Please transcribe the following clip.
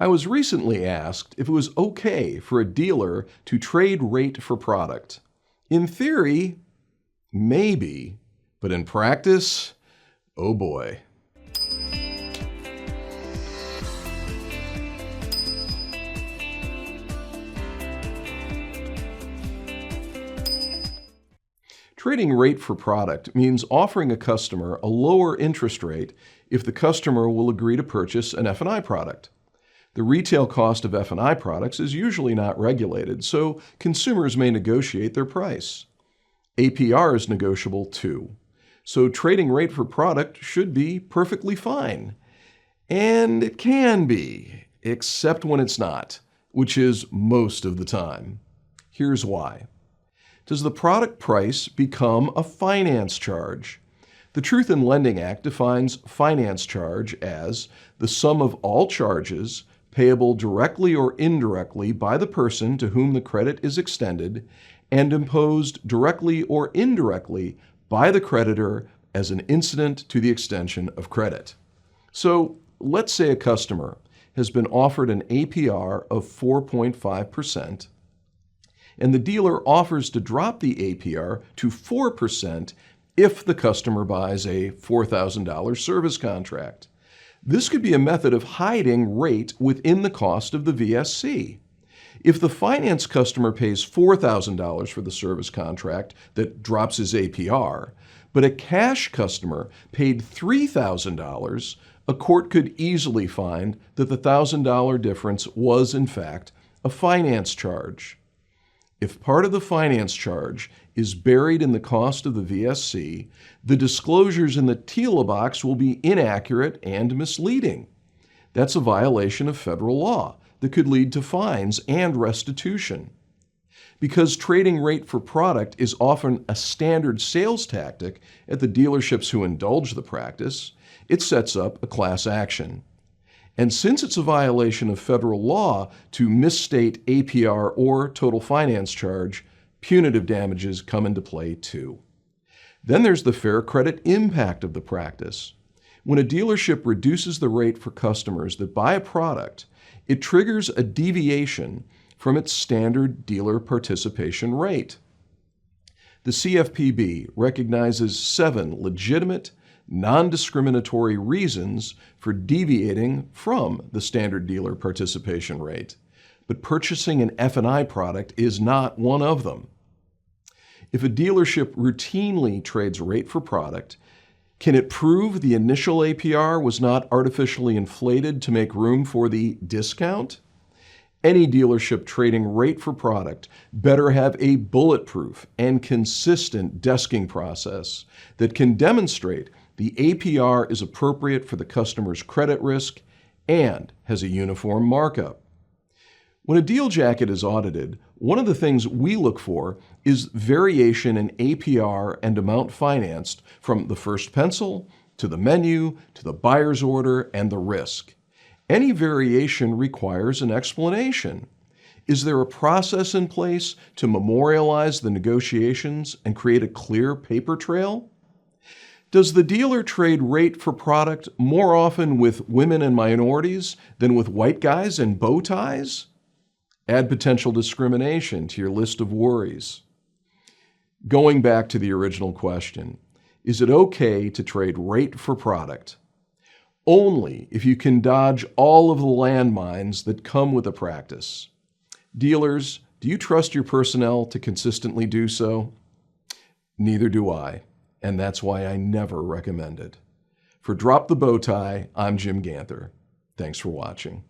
I was recently asked if it was okay for a dealer to trade rate for product. In theory, maybe, but in practice, oh boy. Trading rate for product means offering a customer a lower interest rate if the customer will agree to purchase an F&I product. The retail cost of F&I products is usually not regulated, so consumers may negotiate their price. APR is negotiable too, so trading rate for product should be perfectly fine. And it can be, except when it's not, which is most of the time. Here's why. Does the product price become a finance charge? The Truth in Lending Act defines finance charge as the sum of all charges payable directly or indirectly by the person to whom the credit is extended and imposed directly or indirectly by the creditor as an incident to the extension of credit. So let's say a customer has been offered an APR of 4.5%, and the dealer offers to drop the APR to 4% if the customer buys a $4,000 service contract. This could be a method of hiding rate within the cost of the VSC. If the finance customer pays $4,000 for the service contract that drops his APR, but a cash customer paid $3,000, a court could easily find that the $1,000 difference was, in fact, a finance charge. If part of the finance charge is buried in the cost of the VSC, the disclosures in the TILA box will be inaccurate and misleading. That's a violation of federal law that could lead to fines and restitution. Because trading rate for product is often a standard sales tactic at the dealerships who indulge the practice, it sets up a class action. And since it's a violation of federal law to misstate APR or total finance charge, punitive damages come into play too. Then there's the fair credit impact of the practice. When a dealership reduces the rate for customers that buy a product, it triggers a deviation from its standard dealer participation rate. The CFPB recognizes 7 legitimate, non-discriminatory reasons for deviating from the standard dealer participation rate, but purchasing an F&I product is not one of them. If a dealership routinely trades rate for product, can it prove the initial APR was not artificially inflated to make room for the discount? Any dealership trading rate for product better have a bulletproof and consistent desking process that can demonstrate the APR is appropriate for the customer's credit risk and has a uniform markup. When a deal jacket is audited, one of the things we look for is variation in APR and amount financed from the first pencil to the menu to the buyer's order and the risk. Any variation requires an explanation. Is there a process in place to memorialize the negotiations and create a clear paper trail? Does the dealer trade rate for product more often with women and minorities than with white guys and bow ties? Add potential discrimination to your list of worries. Going back to the original question, is it okay to trade rate for product? Only if you can dodge all of the landmines that come with the practice. Dealers, do you trust your personnel to consistently do so? Neither do I. And that's why I never recommend it. For Drop the Bow Tie, I'm Jim Ganther. Thanks for watching.